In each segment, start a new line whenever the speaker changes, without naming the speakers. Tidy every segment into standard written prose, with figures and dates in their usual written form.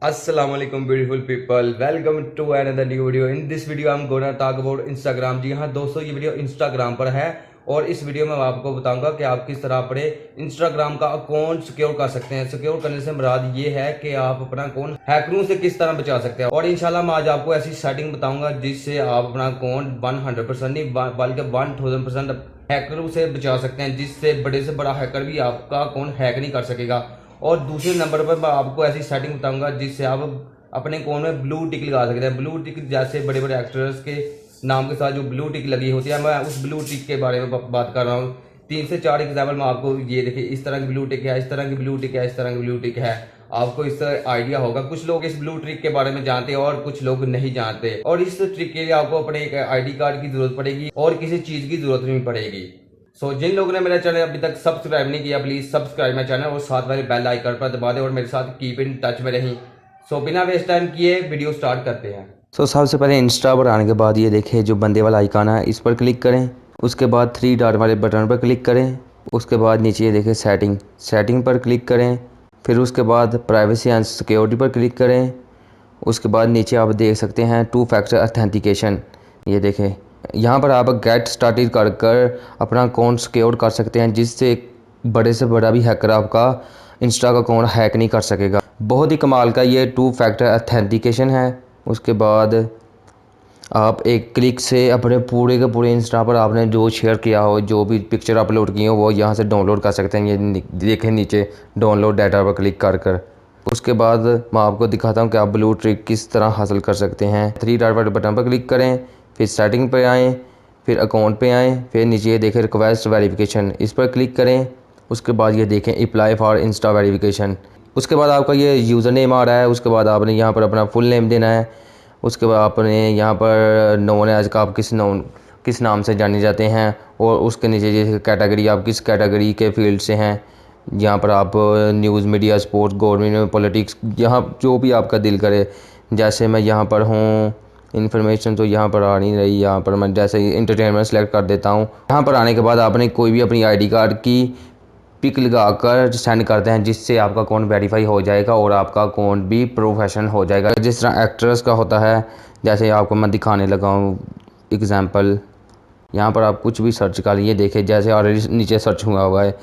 Assalamualaikum beautiful people, welcome to another new video. In this video I'm gonna talk about Instagram। जी हाँ दोस्तों, ये video Instagram पर है और इस वीडियो में मैं आपको बताऊंगा कि आप किस तरह अपने Instagram का अकाउंट सिक्योर कर सकते हैं। सिक्योर करने से मुराद ये है कि आप अपना अकाउंट हैकरों से किस तरह बचा सकते हैं। और इंशाल्लाह मैं आज आपको ऐसी सेटिंग बताऊंगा जिससे आप अपना अकाउंट 100% नहीं बल्कि 1000% हैकरों से बचा सकते हैं, जिससे बड़े से बड़ा हैकर भी आपका अकाउंट हैक नहीं कर सकेगा। और दूसरे नंबर पर मैं आपको ऐसी सेटिंग बताऊंगा जिससे आप अपने फोन में ब्लू टिक लगा सकते हैं। ब्लू टिक जैसे बड़े बड़े एक्टर्स के नाम के साथ जो ब्लू टिक लगी होती है, मैं उस ब्लू टिक के बारे में बात कर रहा हूँ। 3 से 4 एग्जाम्पल मैं आपको, ये देखिए इस तरह की ब्लू टिक है, इस तरह की ब्लू टिक है, इस तरह की ब्लू टिक है। आपको इस तरह आइडिया होगा। कुछ लोग इस ब्लू ट्रिक के बारे में जानते हैं और कुछ लोग नहीं जानते। और इस ट्रिक के लिए आपको अपने एक आईडी कार्ड की जरूरत पड़ेगी और किसी चीज की जरूरत नहीं पड़ेगी। जिन लोगों ने मेरा चैनल अभी तक सब्सक्राइब नहीं किया, प्लीज सब्सक्राइब मेरा चैनल और साथ वाले बेल आइकन पर दबा दें और मेरे साथ कीप इन टच में रहें। बिना वेस्ट टाइम किए वीडियो स्टार्ट करते हैं।
सबसे पहले इंस्टा पर आने के बाद ये देखिए जो बंदे वाला आइकन है, इस पर क्लिक करें। उसके बाद 3 डॉट वाले बटन पर क्लिक करें। उसके बाद नीचे ये देखिए सेटिंग पर क्लिक करें। फिर उसके बाद प्राइवेसी एंड सिक्योरिटी पर क्लिक करें। उसके बाद नीचे आप देख सकते हैं 2 फैक्टर ऑथेंटिकेशन। ये देखें यहाँ पर आप गेट स्टार्टेड कर अपना अकाउंट सिक्योर कर सकते हैं, जिससे बड़े से बड़ा भी हैकर आपका इंस्टा का अकाउंट हैक नहीं कर सकेगा। बहुत ही कमाल का ये 2 फैक्टर ऑथेंटिकेशन है। उसके बाद आप एक क्लिक से अपने पूरे के पूरे इंस्टा पर आपने जो शेयर किया हो, जो भी पिक्चर अपलोड की हो, वो यहाँ से डाउनलोड कर सकते हैं। ये देखें नीचे डाउनलोड डाटा पर क्लिक कर उसके बाद मैं आपको दिखाता हूँ कि आप ब्लू ट्रिक किस तरह हासिल कर सकते हैं। 3 डॉट वाले बटन पर क्लिक करें, फिर सेटिंग पे आएँ, फिर अकाउंट पे आएँ, फिर नीचे ये देखें रिक्वेस्ट वेरिफिकेशन, इस पर क्लिक करें। उसके बाद ये देखें अप्लाई फॉर इंस्टा वेरिफिकेशन। उसके बाद आपका ये यूज़र नेम आ रहा है। उसके बाद आपने यहाँ पर अपना फुल नेम देना है। उसके बाद आपने यहाँ पर नोन एज का आप किस नाम से जाने जाते हैं, और उसके नीचे जैसे कैटेगरी आप किस कैटेगरी के फील्ड से हैं। यहाँ पर आप news media sports government politics, यहाँ जो भी आपका दिल करे। जैसे मैं यहाँ पर हूँ इन्फॉर्मेशन, तो यहाँ पर आ नहीं रही, यहाँ पर मैं जैसे इंटरटेनमेंट सेलेक्ट कर देता हूँ। यहाँ पर आने के बाद आपने कोई भी अपनी आईडी कार्ड की पिक लगाकर सेंड करते हैं, जिससे आपका अकाउंट वेरीफाई हो जाएगा और आपका अकाउंट भी प्रोफेशनल हो जाएगा। जिस तरह एक्ट्रेस का होता है, जैसे आपको मैं दिखाने लगा हूँ एग्जांपल। यहाँ पर आप कुछ भी सर्च कर लिए, देखे जैसे ऑलरेडी नीचे सर्च हुआ है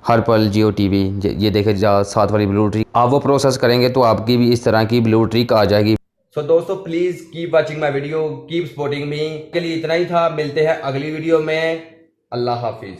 हर पल जियो टीवी। ये देखे साथ वाली ब्लू ट्रिक, आप वो प्रोसेस करेंगे तो आपकी भी इस तरह की ब्लू ट्रिक आ जाएगी।
दोस्तों please keep watching my video, keep supporting me. के लिए इतना ही था, मिलते हैं अगली वीडियो में। अल्लाह हाफिज।